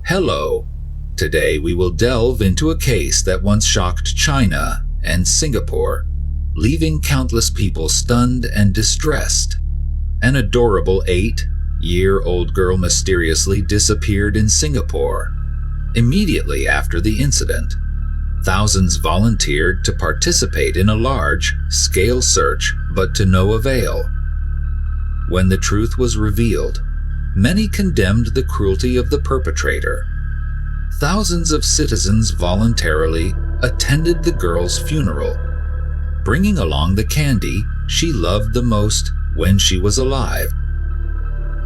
Hello. Today we will delve into a case that once shocked China and Singapore, leaving countless people stunned and distressed. An adorable 8-year-old girl mysteriously disappeared in Singapore. Immediately after the incident, thousands volunteered to participate in a large-scale search, but to no avail. When the truth was revealed, many condemned the cruelty of the perpetrator. Thousands of citizens voluntarily attended the girl's funeral, bringing along the candy she loved the most when she was alive.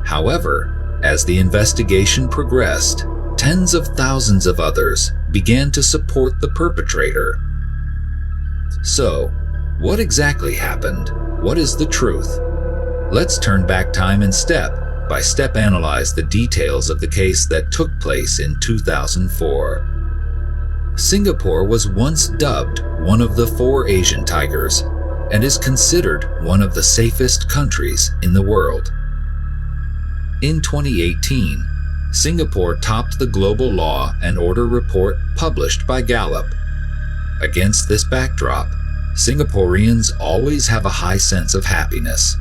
However, as the investigation progressed, tens of thousands of others began to support the perpetrator. So, what exactly happened? What is the truth? Let's turn back time and step-by-step analyze the details of the case that took place in 2004. Singapore was once dubbed one of the 4 Asian tigers and is considered one of the safest countries in the world. In 2018, Singapore topped the global law and order report published by Gallup. Against this backdrop, Singaporeans always have a high sense of happiness.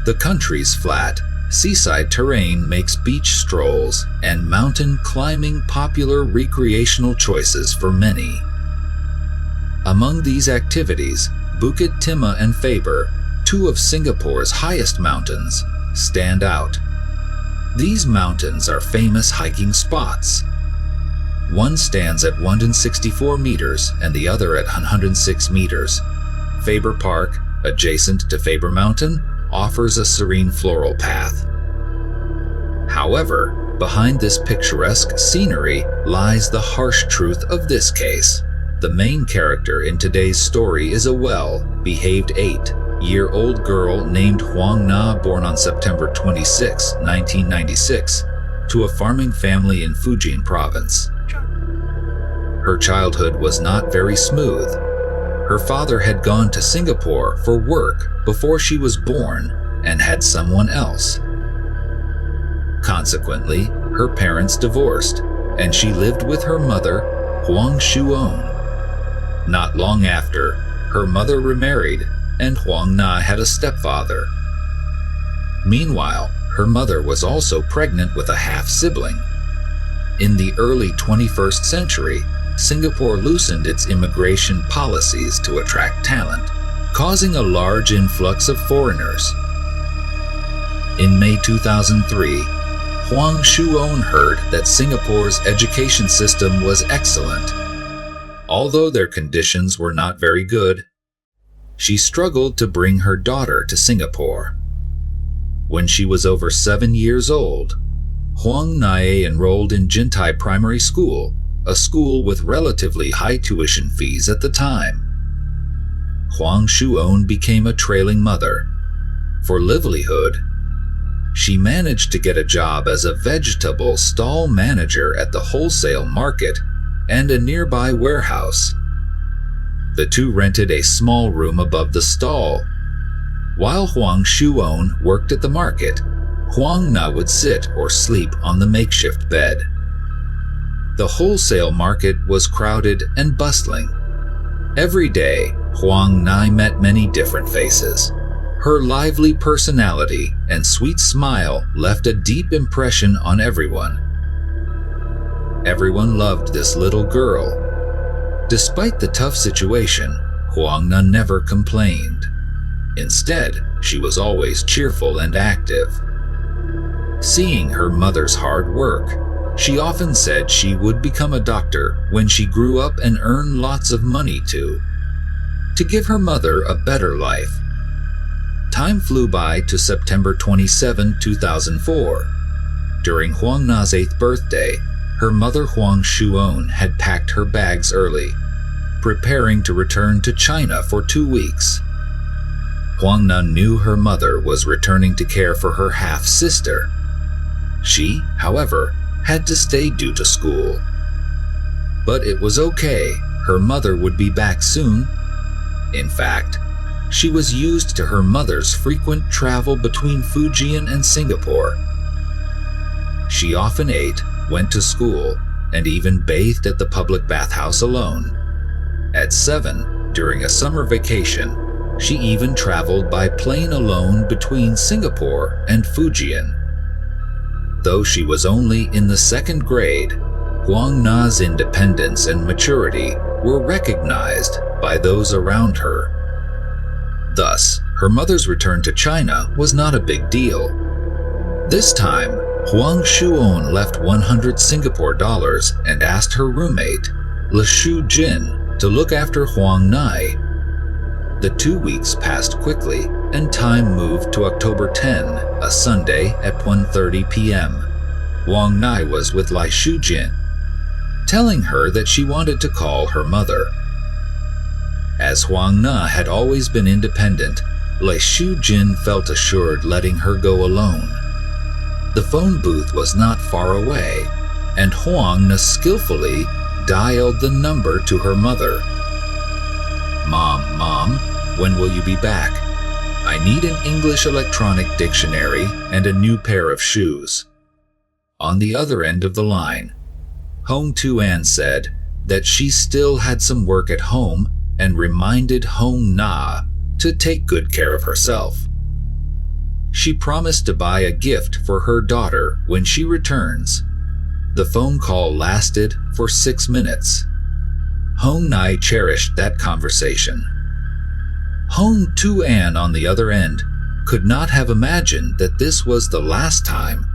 The country's flat, seaside terrain makes beach strolls and mountain climbing popular recreational choices for many. Among these activities, Bukit Timah and Faber, 2 of Singapore's highest mountains, stand out. These mountains are famous hiking spots. One stands at 164 meters and the other at 106 meters. Faber Park, adjacent to Faber Mountain, offers a serene floral path. However, behind this picturesque scenery lies the harsh truth of this case. The main character in today's story is a well-behaved 8-year-old girl named Huang Na, born on September 26, 1996, to a farming family in Fujian province. Her childhood was not very smooth. Her father had gone to Singapore for work before she was born and had someone else. Consequently, her parents divorced, and she lived with her mother, Huang Shuon. Not long after, her mother remarried, and Huang Na had a stepfather. Meanwhile, her mother was also pregnant with a half-sibling. In the early 21st century, Singapore loosened its immigration policies to attract talent, causing a large influx of foreigners. In May 2003, Huang Shuon heard that Singapore's education system was excellent. Although their conditions were not very good, she struggled to bring her daughter to Singapore. When she was over 7 years old, Huang Na enrolled in Jintai Primary School, a school with relatively high tuition fees at the time. Huang Shuon became a trailing mother. For livelihood, she managed to get a job as a vegetable stall manager at the wholesale market and a nearby warehouse. The two rented a small room above the stall. While Huang Shuon worked at the market, Huang Na would sit or sleep on the makeshift bed. The wholesale market was crowded and bustling. Every day, Huang Na met many different faces. Her lively personality and sweet smile left a deep impression on everyone. Everyone loved this little girl. Despite the tough situation, Huang Na never complained. Instead, she was always cheerful and active. Seeing her mother's hard work, she often said she would become a doctor when she grew up and earn lots of money to give her mother a better life. Time flew by to September 27, 2004. During Huang Na's 8th birthday, her mother Huang Shuon had packed her bags early, preparing to return to China for 2 weeks. Huang Na knew her mother was returning to care for her half-sister. She, however, had to stay due to school. But it was okay, her mother would be back soon. In fact, she was used to her mother's frequent travel between Fujian and Singapore. She often ate went to school, and even bathed at the public bathhouse alone. At 7, during a summer vacation, she even traveled by plane alone between Singapore and Fujian. Though she was only in the 2nd grade, Huang Na's independence and maturity were recognized by those around her. Thus, her mother's return to China was not a big deal. This time, Huang Shuon left 100 Singapore dollars and asked her roommate, Le Shu Jin, to look after Huang Na. The 2 weeks passed quickly, and time moved to October 10, a Sunday at 1:30 p.m. Huang Na was with Lai Shujin, telling her that she wanted to call her mother. As Huang Na had always been independent, Lai Shujin felt assured letting her go alone. The phone booth was not far away, and Huang Na skillfully dialed the number to her mother. Mom, when will you be back? I need an English electronic dictionary and a new pair of shoes. On the other end of the line, Hong Tuan said that she still had some work at home and reminded Hong Na to take good care of herself. She promised to buy a gift for her daughter when she returns. The phone call lasted for 6 minutes. Hong Na cherished that conversation. Hong Tuan, on the other end, could not have imagined that this was the last time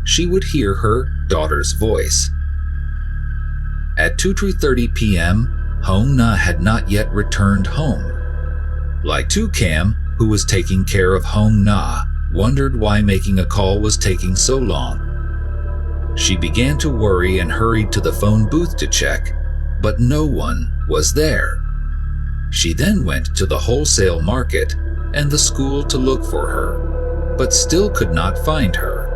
she would hear her daughter's voice. At 2:30 p.m., Hong Na had not yet returned home. Lai Tu Cam, who was taking care of Hong Na, wondered why making a call was taking so long. She began to worry and hurried to the phone booth to check, but no one was there. She then went to the wholesale market and the school to look for her, but still could not find her.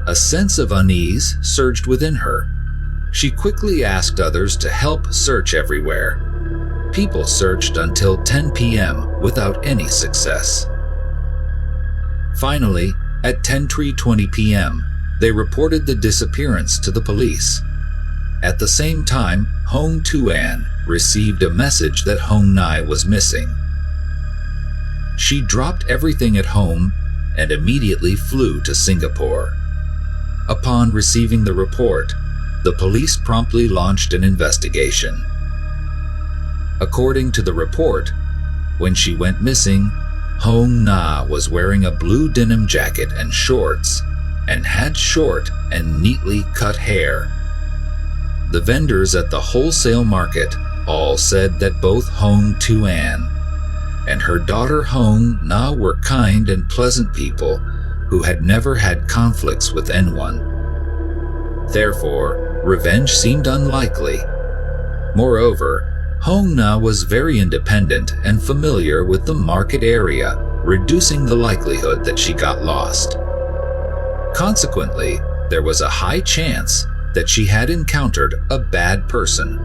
A sense of unease surged within her. She quickly asked others to help search everywhere. People searched until 10 p.m. without any success. Finally, at 10:20 p.m., they reported the disappearance to the police. At the same time, Hong Tuan received a message that Hong Na was missing. She dropped everything at home and immediately flew to Singapore. Upon receiving the report, the police promptly launched an investigation. According to the report, when she went missing, Hong Na was wearing a blue denim jacket and shorts and had short and neatly cut hair. The vendors at the wholesale market all said that both Hong Tuan and her daughter Hong Na were kind and pleasant people who had never had conflicts with anyone. Therefore, revenge seemed unlikely. Moreover, Hong Na was very independent and familiar with the market area, reducing the likelihood that she got lost. Consequently, there was a high chance that she had encountered a bad person.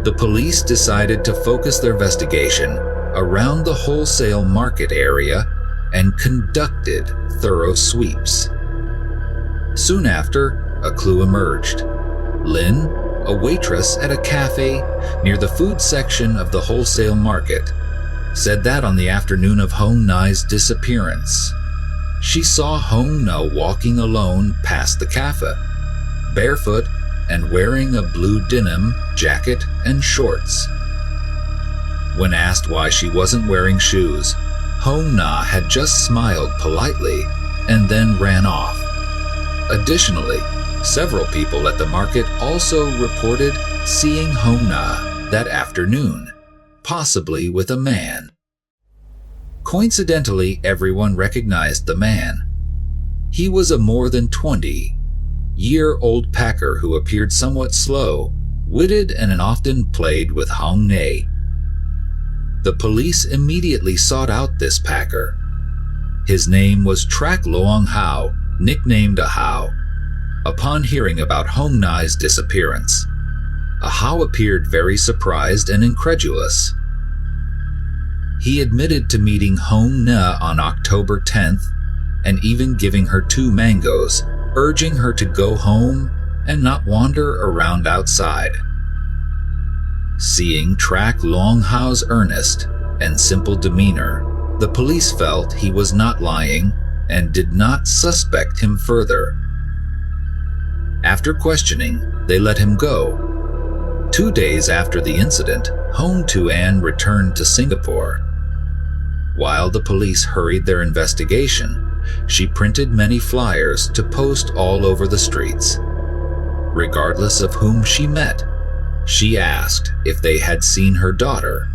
The police decided to focus their investigation around the wholesale market area and conducted thorough sweeps. Soon after, a clue emerged. Lin, a waitress at a cafe near the food section of the wholesale market, said that on the afternoon of Hong Na's disappearance, she saw Hong Na walking alone past the cafe, barefoot and wearing a blue denim jacket and shorts. When asked why she wasn't wearing shoes, Hong Na had just smiled politely and then ran off. Additionally, several people at the market also reported seeing Hong Na that afternoon, possibly with a man. Coincidentally, everyone recognized the man. He was a more than 20-year-old packer who appeared somewhat slow, witted, and often played with Hong Na. The police immediately sought out this packer. His name was Trak Loong Hao, nicknamed a Hao. Upon hearing about Hong Na's disappearance, Hao appeared very surprised and incredulous. He admitted to meeting Hong Na on October 10th and even giving her 2 mangoes urging her to go home and not wander around outside. Seeing Track Luang Hao's earnest and simple demeanor, the police felt he was not lying and did not suspect him further. After questioning, they let him go. 2 days after the incident, Huang Na returned to Singapore. While the police hurried their investigation, she printed many flyers to post all over the streets. Regardless of whom she met, she asked if they had seen her daughter.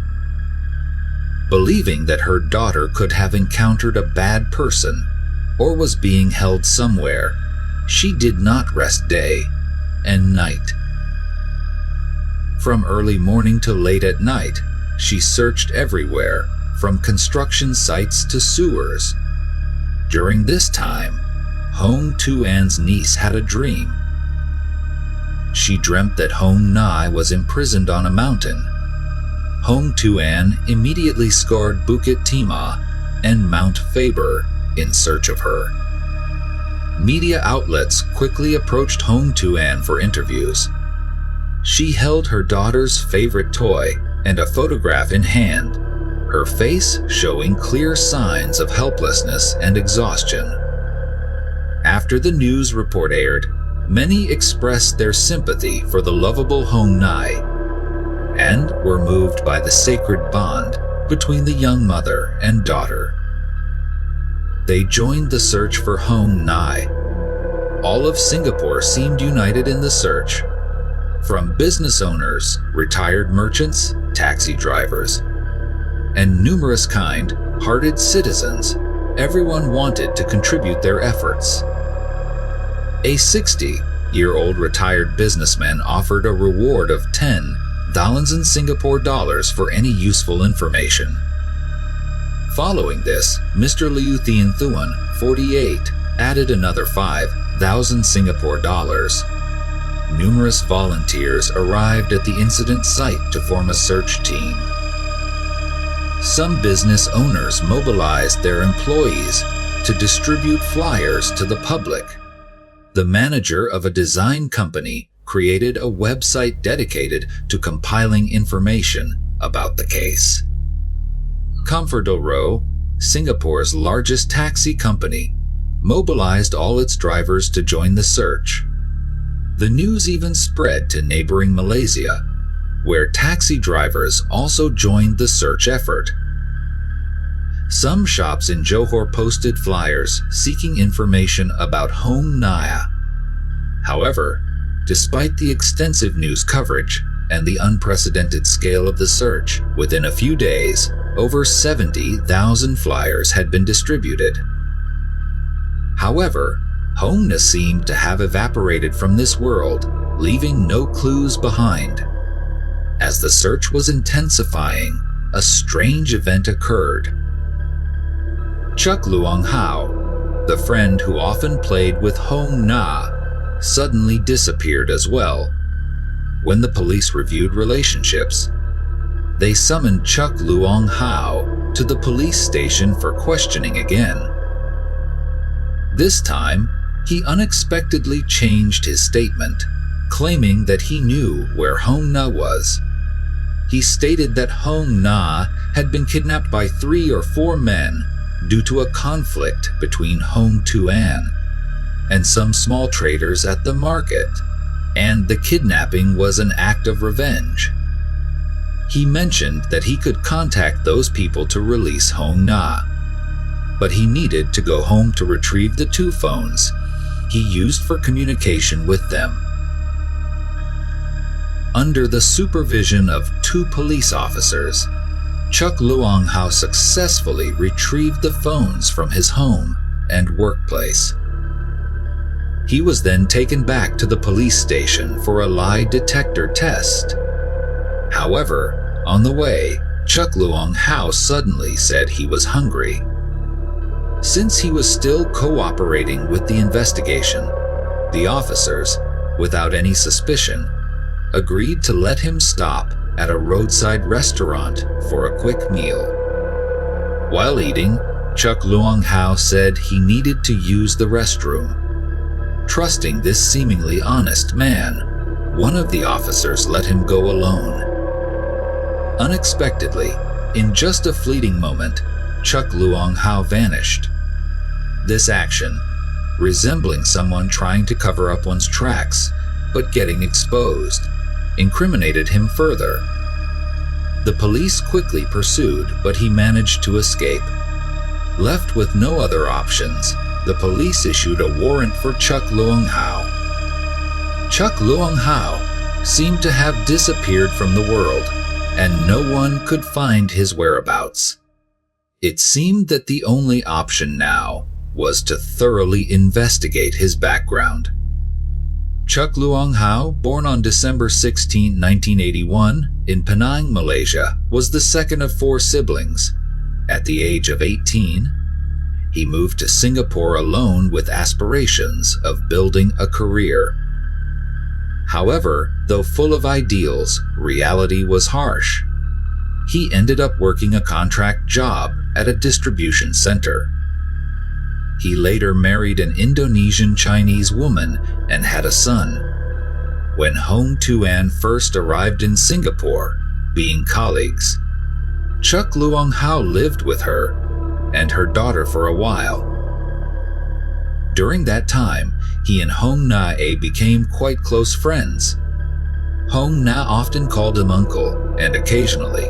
Believing that her daughter could have encountered a bad person or was being held somewhere, she did not rest day and night. From early morning to late at night, she searched everywhere, from construction sites to sewers. During this time, Huang Na's niece had a dream. She dreamt that Huang Na was imprisoned on a mountain. Huang Na immediately scoured Bukit Timah and Mount Faber in search of her. Media outlets quickly approached Huang Na for interviews. She held her daughter's favorite toy and a photograph in hand, her face showing clear signs of helplessness and exhaustion. After the news report aired, many expressed their sympathy for the lovable Huang Na and were moved by the sacred bond between the young mother and daughter. They joined the search for Huang Na. All of Singapore seemed united in the search. From business owners, retired merchants, taxi drivers, and numerous kind-hearted citizens, everyone wanted to contribute their efforts. A 60-year-old retired businessman offered a reward of 10,000 Singapore dollars for any useful information. Following this, Mr. Liu Thien Thuan, 48, added another 5,000 Singapore dollars. Numerous volunteers arrived at the incident site to form a search team. Some business owners mobilized their employees to distribute flyers to the public. The manager of a design company created a website dedicated to compiling information about the case. Comfortoro, Singapore's largest taxi company, mobilized all its drivers to join the search. The news even spread to neighboring Malaysia, where taxi drivers also joined the search effort. Some shops in Johor posted flyers seeking information about Huang Na. However, despite the extensive news coverage and the unprecedented scale of the search, within a few days, over 70,000 flyers had been distributed. However, Huang Na seemed to have evaporated from this world, leaving no clues behind. As the search was intensifying, a strange event occurred. Chuck Luang Hao, the friend who often played with Huang Na, suddenly disappeared as well. When the police reviewed relationships, they summoned Chuck Luang Hao to the police station for questioning again. This time, he unexpectedly changed his statement, claiming that he knew where Huang Na was. He stated that Huang Na had been kidnapped by 3 or 4 men due to a conflict between Huang Na and some small traders at the market, and the kidnapping was an act of revenge. He mentioned that he could contact those people to release Huang Na, but he needed to go home to retrieve the 2 phones he used for communication with them. Under the supervision of 2 police officers, Chuck Luang Hao successfully retrieved the phones from his home and workplace. He was then taken back to the police station for a lie detector test. However, on the way, Chuck Luang Hao suddenly said he was hungry. Since he was still cooperating with the investigation, the officers, without any suspicion, agreed to let him stop at a roadside restaurant for a quick meal. While eating, Chuck Luang Hao said he needed to use the restroom. trusting this seemingly honest man, one of the officers let him go alone. Unexpectedly, in just a fleeting moment, Chuck Luong Hao vanished. This action, resembling someone trying to cover up one's tracks but getting exposed, incriminated him further. The police quickly pursued, but he managed to escape. Left with no other options, the police issued a warrant for Chuck Luong Hao. Chuck Luong Hao seemed to have disappeared from the world, and no one could find his whereabouts. It seemed that the only option now was to thoroughly investigate his background. Chuck Luong Hao, born on December 16, 1981, in Penang, Malaysia, was the second of 4 siblings. At the age of 18, he moved to Singapore alone with aspirations of building a career. However, though full of ideals, reality was harsh. He ended up working a contract job at a distribution center. He later married an Indonesian Chinese woman and had a son. When Hong Tuan first arrived in Singapore, being colleagues, Chuck Luong Hao lived with her and her daughter for a while. During that time, he and Huang Na became quite close friends. Huang Na often called him uncle, and occasionally,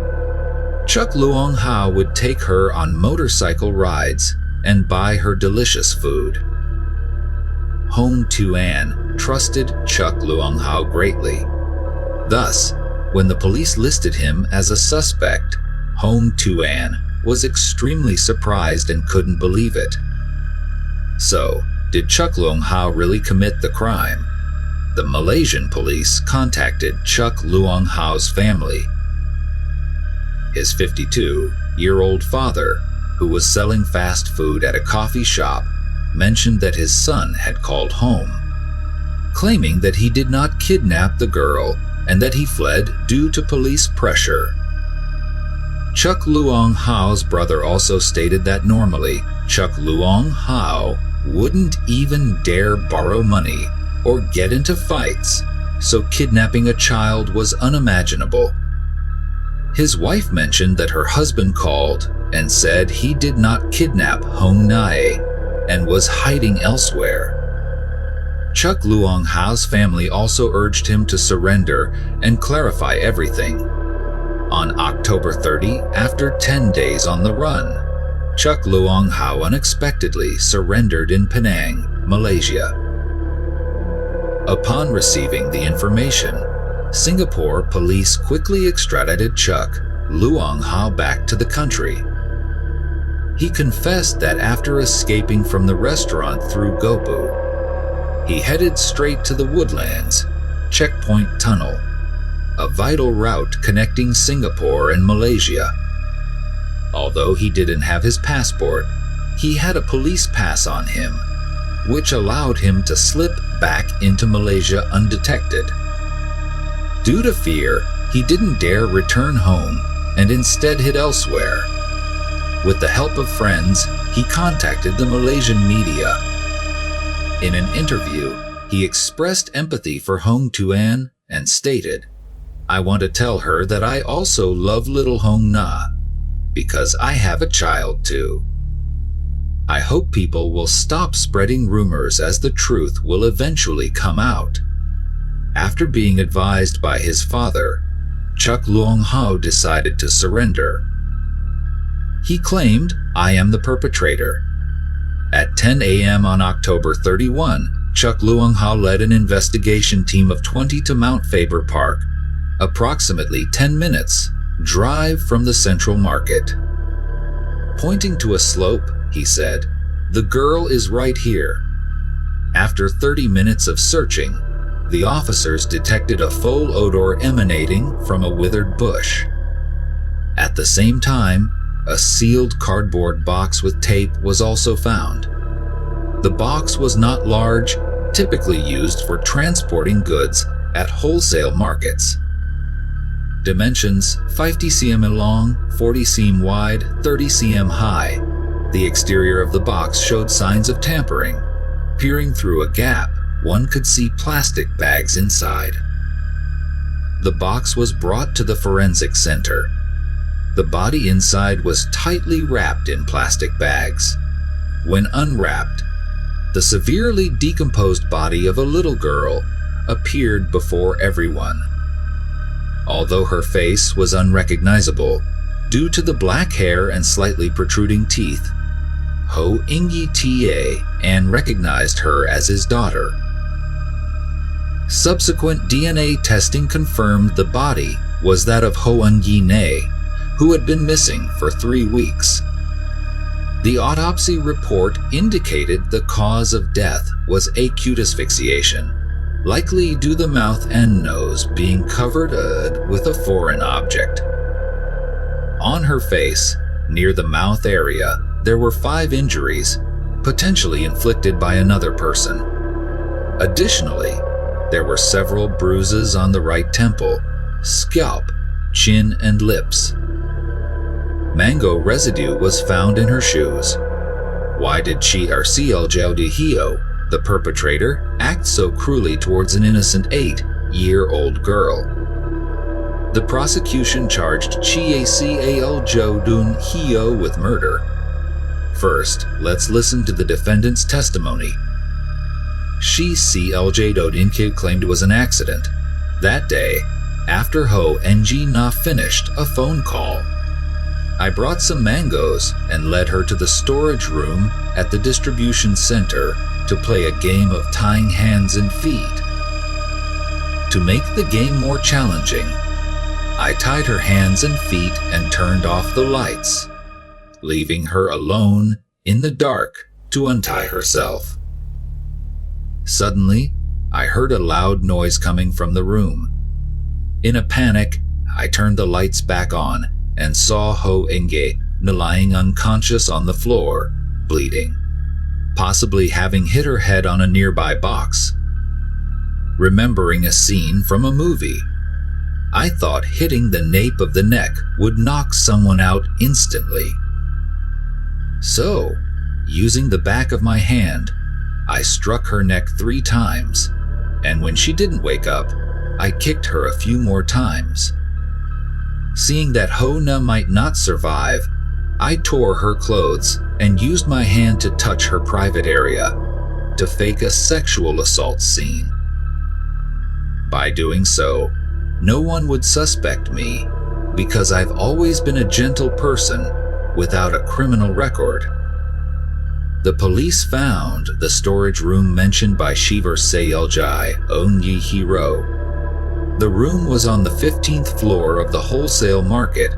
Chuck Luong Hao would take her on motorcycle rides and buy her delicious food. Hong Tuan trusted Chuck Luong Hao greatly. Thus, when the police listed him as a suspect, Hong Tuan was extremely surprised and couldn't believe it. So, did Chuck Luong Hao really commit the crime? The Malaysian police contacted Chuck Luong Hao's family. His 52-year-old father, who was selling fast food at a coffee shop, mentioned that his son had called home, claiming that he did not kidnap the girl and that he fled due to police pressure. Chuck Luong Hao's brother also stated that normally, Chuck Luong Hao wouldn't even dare borrow money or get into fights, so kidnapping a child was unimaginable. His wife mentioned that her husband called and said he did not kidnap Huang Na and was hiding elsewhere. Chuck Luong Hao's family also urged him to surrender and clarify everything. On October 30, after 10 days on the run, Chuck Luong Hao unexpectedly surrendered in Penang, Malaysia. Upon receiving the information, Singapore police quickly extradited Chuck Luong Hao back to the country. He confessed that after escaping from the restaurant through Gopu, he headed straight to the Woodlands Checkpoint Tunnel, a vital route connecting Singapore and Malaysia. Although he didn't have his passport, he had a police pass on him, which allowed him to slip back into Malaysia undetected. Due to fear, he didn't dare return home and instead hid elsewhere. With the help of friends, he contacted the Malaysian media. In an interview, he expressed empathy for Hong Tuan and stated, "I want to tell her that I also love little Huang Na, because I have a child too. I hope people will stop spreading rumors as the truth will eventually come out." After being advised by his father, Chuck Luong Hao decided to surrender. He claimed, "I am the perpetrator." At 10 a.m. on October 31, Chuck Luong Hao led an investigation team of 20 to Mount Faber Park, approximately 10 minutes drive from the Central Market. Pointing to a slope, he said, "The girl is right here." After 30 minutes of searching, the officers detected a foul odor emanating from a withered bush. At the same time, a sealed cardboard box with tape was also found. The box was not large, typically used for transporting goods at wholesale markets. Dimensions: 50 cm long, 40 cm wide, 30 cm high. The exterior of the box showed signs of tampering. Peering through a gap, one could see plastic bags inside. The box was brought to the forensic center. The body inside was tightly wrapped in plastic bags. When unwrapped, the severely decomposed body of a little girl appeared before everyone. Although her face was unrecognizable due to the black hair and slightly protruding teeth, Ho Ingi Ta and recognized her as his daughter. Subsequent DNA testing confirmed the body was that of Ho Ingi Na, who had been missing for 3 weeks. The autopsy report indicated the cause of death was acute asphyxiation, likely due to the mouth and nose being covered with a foreign object. On her face, near the mouth area, there were 5 injuries, potentially inflicted by another person. Additionally, there were several bruises on the right temple, scalp, chin, and lips. Mango residue was found in her shoes. Why did the perpetrator, act so cruelly towards an innocent 8-year-old girl? The prosecution charged Hio with murder. First, let's listen to the defendant's testimony. Clj claimed it was an accident. That day, after Ho Ng Na finished a phone call, I brought some mangoes and led her to the storage room at the distribution center to play a game of tying hands and feet. To make the game more challenging, I tied her hands and feet and turned off the lights, leaving her alone in the dark to untie herself. Suddenly, I heard a loud noise coming from the room. In a panic, I turned the lights back on and saw Ho Inge lying unconscious on the floor, bleeding, possibly having hit her head on a nearby box. Remembering a scene from a movie, I thought hitting the nape of the neck would knock someone out instantly. So, using the back of my hand, I struck her neck 3 times, and when she didn't wake up, I kicked her a few more times. Seeing that Ho Na might not survive, I tore her clothes and used my hand to touch her private area to fake a sexual assault scene. By doing so, no one would suspect me because I've always been a gentle person without a criminal record. The police found the storage room mentioned by Shiver Seyeljai Onyi Hiro. The room was on the 15th floor of the wholesale market,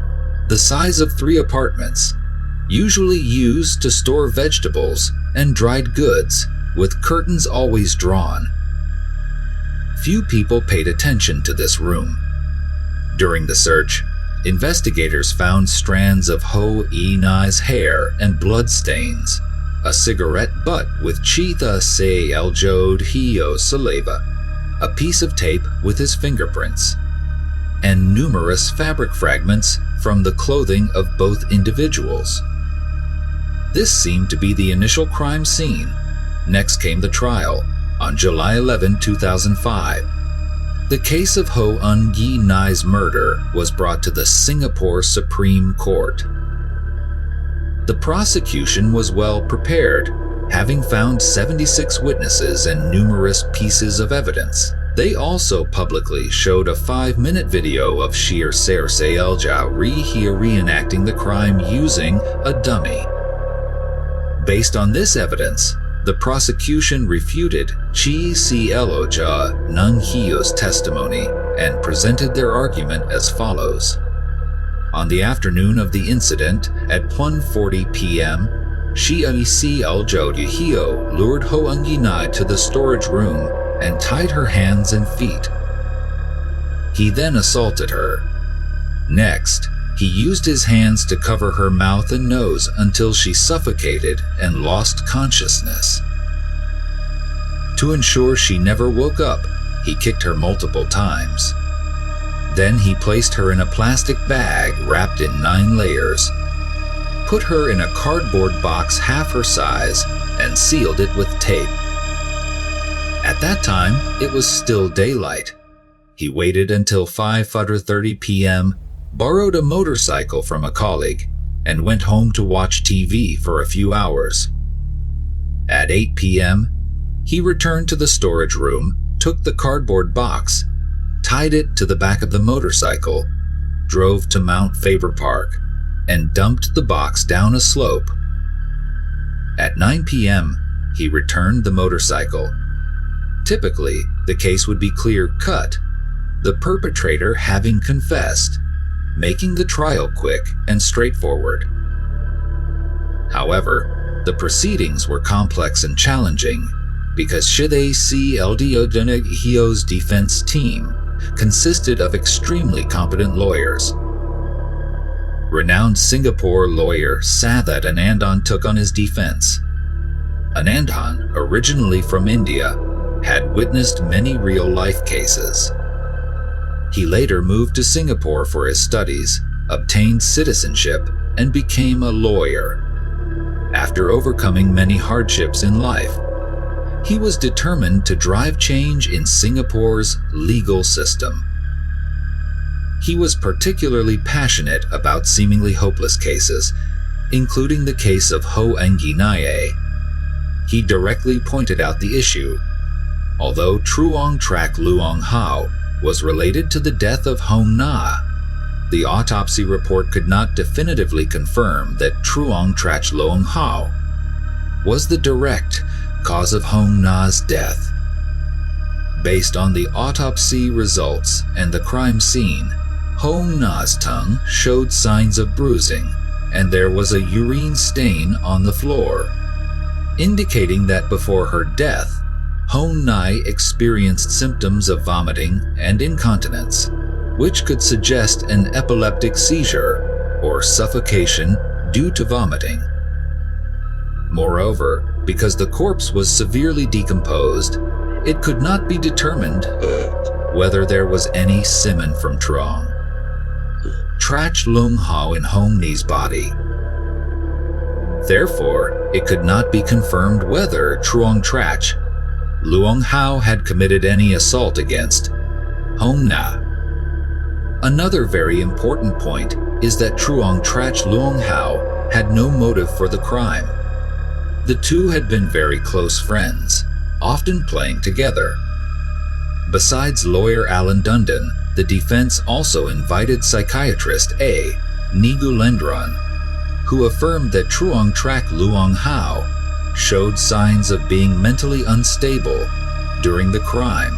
the size of 3 apartments, usually used to store vegetables and dried goods, with curtains always drawn. Few people paid attention to this room. During the search, investigators found strands of Ho Na's hair and blood stains, a cigarette butt with Chitha Se Eljod Hio saliva, a piece of tape with his fingerprints, and numerous fabric fragments from the clothing of both individuals. This seemed to be the initial crime scene. Next came the trial on July 11, 2005. The case of Ho Ng Nai's murder was brought to the Singapore Supreme Court. The prosecution was well prepared, having found 76 witnesses and numerous pieces of evidence. They also publicly showed a 5-minute video of Shir Serse Elja reenacting the crime using a dummy. Based on this evidence, the prosecution refuted Chi Si Eloja Nung Hio's testimony and presented their argument as follows. On the afternoon of the incident at 1:40 p.m., Shia Si Eljod Hio lured Ho Ng Nai to the storage room and tied her hands and feet. He then assaulted her. Next, he used his hands to cover her mouth and nose until she suffocated and lost consciousness. To ensure she never woke up, he kicked her multiple times. Then he placed her in a plastic bag wrapped in 9 layers, put her in a cardboard box half her size, and sealed it with tape. At At that time, it was still daylight. He waited until 5:30 p.m., borrowed a motorcycle from a colleague, and went home to watch TV for a few hours. At 8 p.m., he returned to the storage room, took the cardboard box, tied it to the back of the motorcycle, drove to Mount Faber Park, and dumped the box down a slope. At 9 p.m., he returned the motorcycle. Typically, the case would be clear-cut, the perpetrator having confessed, making the trial quick and straightforward. However, the proceedings were complex and challenging because Shide C. Hio's defense team consisted of extremely competent lawyers. Renowned Singapore lawyer Sathat Anandan took on his defense. Anandan, originally from India, had witnessed many real-life cases. He later moved to Singapore for his studies, obtained citizenship, and became a lawyer. After overcoming many hardships in life, he was determined to drive change in Singapore's legal system. He was particularly passionate about seemingly hopeless cases, including the case of Ho Enginaye. He directly pointed out the issue. Although Truong Trak Luong Hao was related to the death of Huang Na, the autopsy report could not definitively confirm that Truong Trak Luong Hao was the direct cause of Huang Na's death. Based on the autopsy results and the crime scene, Huang Na's tongue showed signs of bruising, and there was a urine stain on the floor, indicating that before her death, Huang Na experienced symptoms of vomiting and incontinence, which could suggest an epileptic seizure or suffocation due to vomiting. Moreover, because the corpse was severely decomposed, it could not be determined whether there was any semen from Truong Trak Luong Hao in Huang Na's body. Therefore, it could not be confirmed whether Truong Trak Luong Hao had committed any assault against Huang Na. Another very important point is that Truong Trak Luong Hao had no motive for the crime. The two had been very close friends, often playing together. Besides lawyer Alan Dundon, the defense also invited psychiatrist A. Nigulendran, who affirmed that Truong Trak Luong Hao showed signs of being mentally unstable during the crime,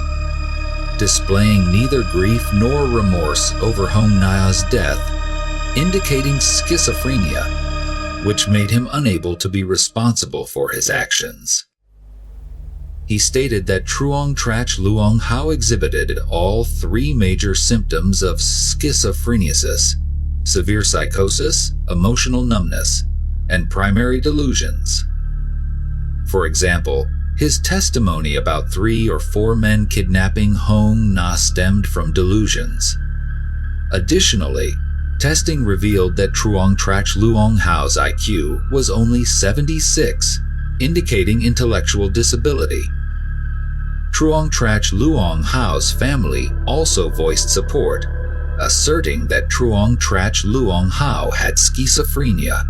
displaying neither grief nor remorse over Huang Na's death, indicating schizophrenia, which made him unable to be responsible for his actions. He stated that Truong Trak Luong Hao exhibited all three major symptoms of schizophreniasis: severe psychosis, emotional numbness, and primary delusions. For example, his testimony about 3 or 4 men kidnapping Huang Na stemmed from delusions. Additionally, testing revealed that Truong Trak Luong Hao's IQ was only 76, indicating intellectual disability. Truong Trak Luong Hao's family also voiced support, asserting that Truong Trak Luong Hao had schizophrenia.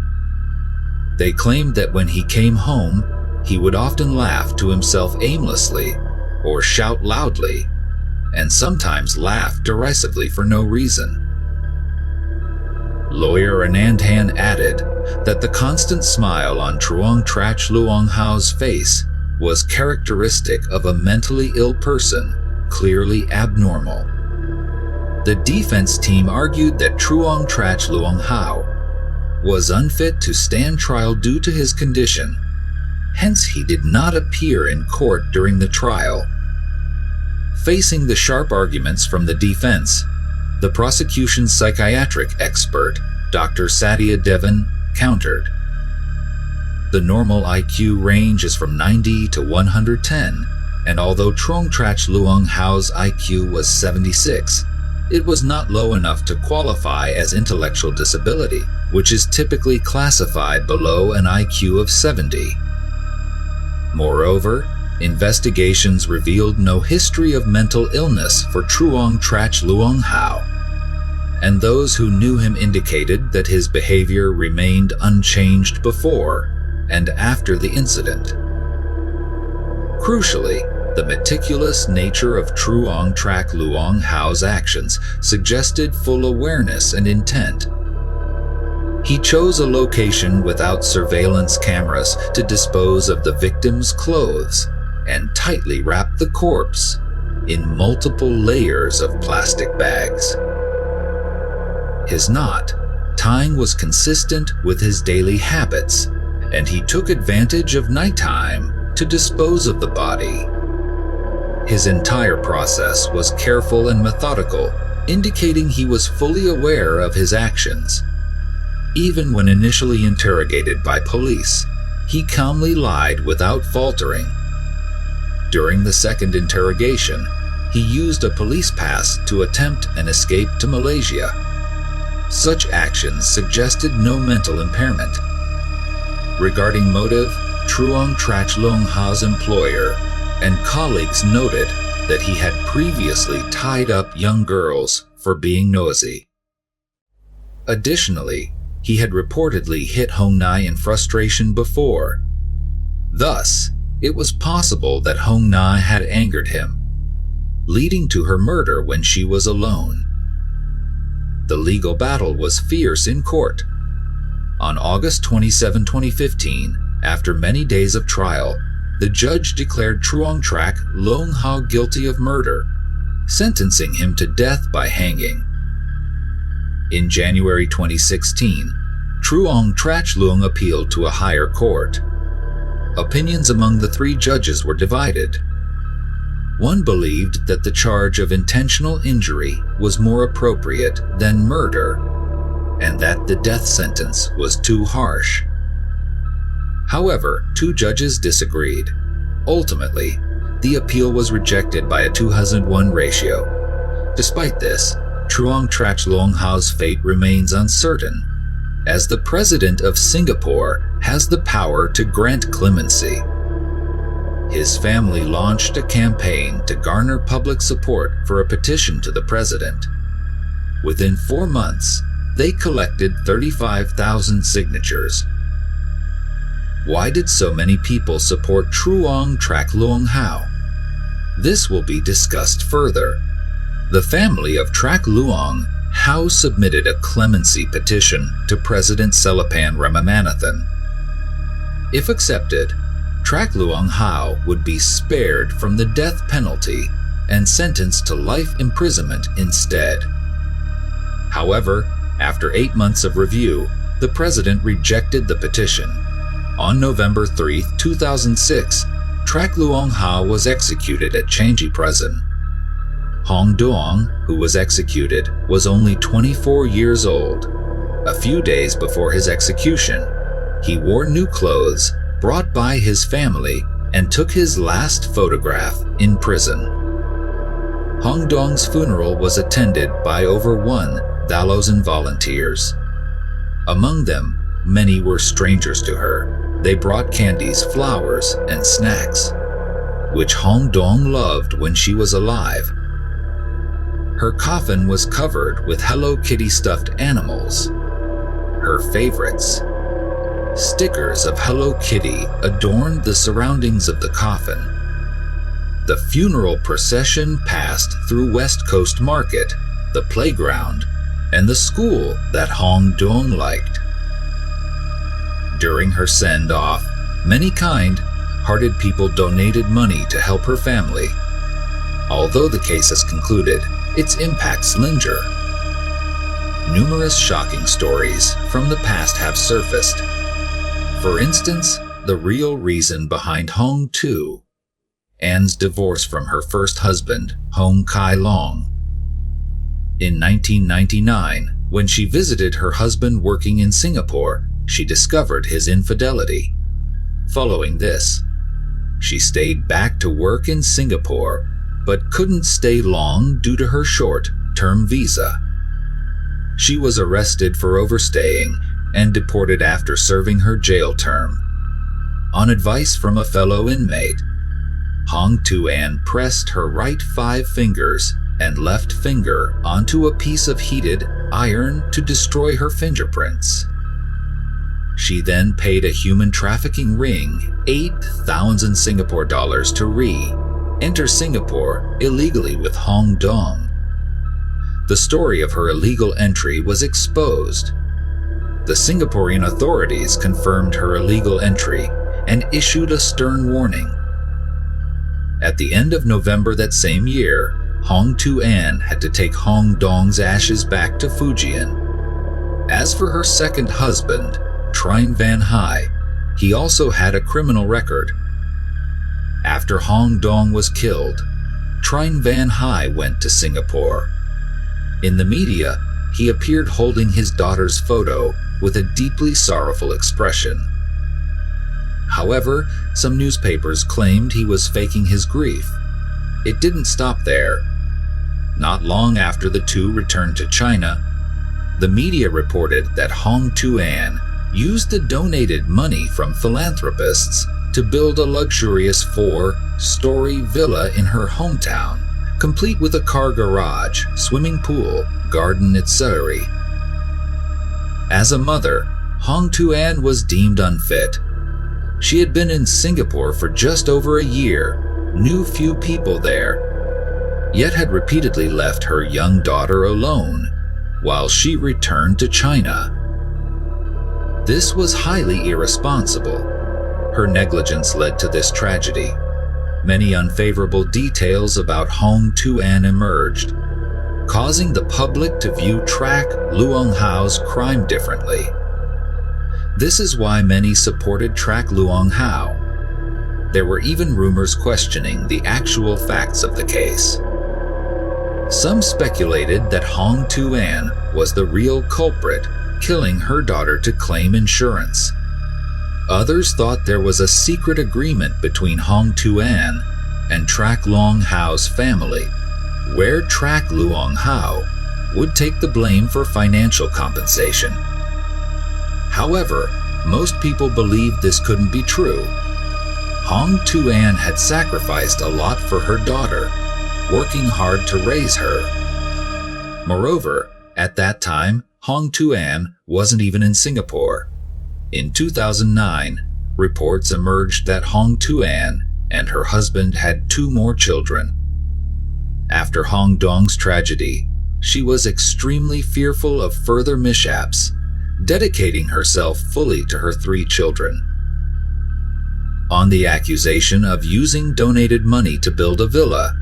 They claimed that when he came home, he would often laugh to himself aimlessly or shout loudly, and sometimes laugh derisively for no reason. Lawyer Anandan added that the constant smile on Truong Trak Luong Hao's face was characteristic of a mentally ill person, clearly abnormal. The defense team argued that Truong Trak Luong Hao was unfit to stand trial due to his condition. Hence, he did not appear in court during the trial. Facing the sharp arguments from the defense, the prosecution's psychiatric expert, Dr. Satya Devan, countered. The normal IQ range is from 90 to 110, and although Truong Trak Luong Hao's IQ was 76, it was not low enough to qualify as intellectual disability, which is typically classified below an IQ of 70. Moreover, Investigations revealed no history of mental illness for Truong Trach Luong Hao, and those who knew him indicated that his behavior remained unchanged before and after the incident. Crucially, the meticulous nature of Truong Trach Luong Hao's actions suggested full awareness and intent. He chose a location without surveillance cameras to dispose of the victim's clothes and tightly wrapped the corpse in multiple layers of plastic bags. His knot tying was consistent with his daily habits, and he took advantage of nighttime to dispose of the body. His entire process was careful and methodical, indicating he was fully aware of his actions. Even when initially interrogated by police, he calmly lied without faltering. During the second interrogation, he used a police pass to attempt an escape to Malaysia. Such actions suggested no mental impairment. Regarding motive, Truong Trach Luong Hao's employer and colleagues noted that he had previously tied up young girls for being nosy. Additionally, he had reportedly hit Huang Na in frustration before. Thus, it was possible that Huang Na had angered him, leading to her murder when she was alone. The legal battle was fierce in court. On August 27, 2015, after many days of trial, the judge declared Truong Trach Luong Hao guilty of murder, sentencing him to death by hanging. In January 2016, Truong Trach Luong appealed to a higher court. Opinions among the three judges were divided. One believed that the charge of intentional injury was more appropriate than murder, and that the death sentence was too harsh. However, two judges disagreed. Ultimately, the appeal was rejected by a 2-1 ratio. Despite this, Truong Trach Luong Hao's fate remains uncertain, as the President of Singapore has the power to grant clemency. His family launched a campaign to garner public support for a petition to the President. Within 4 months, they collected 35,000 signatures. Why did so many people support Truong Trach Luong Hao? This will be discussed further. The family of Trach Luong Hao submitted a clemency petition to President Selapan Ramamanathan. If accepted, Trach Luong Hao would be spared from the death penalty and sentenced to life imprisonment instead. However, after 8 months of review, the president rejected the petition. On November 3, 2006, Trach Luong Hao was executed at Changi Prison. Hong Duong, who was executed, was only 24 years old. A few days before his execution, he wore new clothes brought by his family and took his last photograph in prison. Hong Duong's funeral was attended by over 1,000 volunteers. Among them, many were strangers to her. They brought candies, flowers, and snacks, which Hong Duong loved when she was alive. Her coffin was covered with Hello Kitty stuffed animals, her favorites. Stickers of Hello Kitty adorned the surroundings of the coffin. The funeral procession passed through West Coast Market, the playground, and the school that Hong Duong liked. During her send-off, many kind-hearted people donated money to help her family. Although the case is concluded, its impacts linger. Numerous shocking stories from the past have surfaced. For instance, the real reason behind Hong Tu, Anne's divorce from her first husband, Hong Kai Long. In 1999, when she visited her husband working in Singapore, she discovered his infidelity. Following this, she stayed back to work in Singapore, but couldn't stay long due to her short-term visa. She was arrested for overstaying and deported after serving her jail term. On advice from a fellow inmate, Huang Na pressed her right 5 fingers and left finger onto a piece of heated iron to destroy her fingerprints. She then paid a human trafficking ring 8,000 Singapore dollars to enter Singapore illegally with Hong Dong. The story of her illegal entry was exposed. The Singaporean authorities confirmed her illegal entry and issued a stern warning. At the end of November that same year, Hong Na had to take Hong Dong's ashes back to Fujian. As for her second husband, Trine Van Hai, he also had a criminal record. After Hong Dong was killed, Trine Van Hai went to Singapore. In the media, he appeared holding his daughter's photo with a deeply sorrowful expression. However, some newspapers claimed he was faking his grief. It didn't stop there. Not long after the two returned to China, the media reported that Hong Na used the donated money from philanthropists to build a luxurious 4-story villa in her hometown, complete with a car garage, swimming pool, garden, etc. As a mother, Hong Na was deemed unfit. She had been in Singapore for just over a year, knew few people there, yet had repeatedly left her young daughter alone while she returned to China. This was highly irresponsible. Her negligence led to this tragedy. Many unfavorable details about Hong Na emerged, causing the public to view Trak Luong Hao's crime differently. This is why many supported Trak Luong Hao. There were even rumors questioning the actual facts of the case. Some speculated that Hong Na was the real culprit, killing her daughter to claim insurance. Others thought there was a secret agreement between Hong Na and Trak Luong Hao's family, where Trak Luong Hao would take the blame for financial compensation. However, most people believed this couldn't be true. Hong Na had sacrificed a lot for her daughter, working hard to raise her. Moreover, at that time, Hong Na wasn't even in Singapore. In 2009, reports emerged that Hong Na and her husband had 2 more children. After Hong Dong's tragedy, she was extremely fearful of further mishaps, dedicating herself fully to her 3 children. On the accusation of using donated money to build a villa,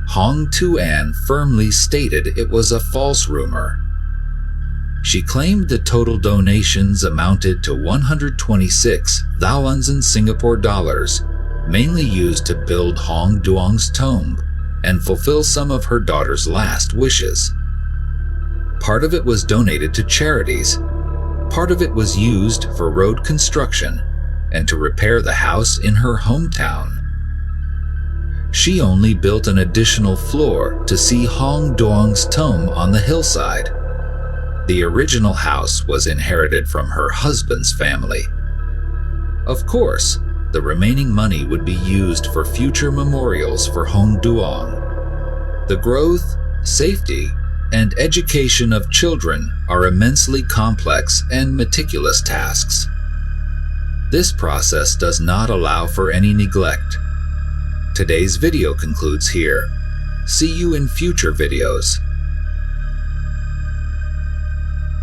Hong Na firmly stated it was a false rumor. She claimed the total donations amounted to 126,000 Singapore dollars, mainly used to build Hong Dong's tomb and fulfill some of her daughter's last wishes. Part of it was donated to charities. Part of it was used for road construction and to repair the house in her hometown. She only built an additional floor to see Hong Dong's tomb on the hillside. The original house was inherited from her husband's family. Of course, the remaining money would be used for future memorials for Hong Duong. The growth, safety, and education of children are immensely complex and meticulous tasks. This process does not allow for any neglect. Today's video concludes here. See you in future videos.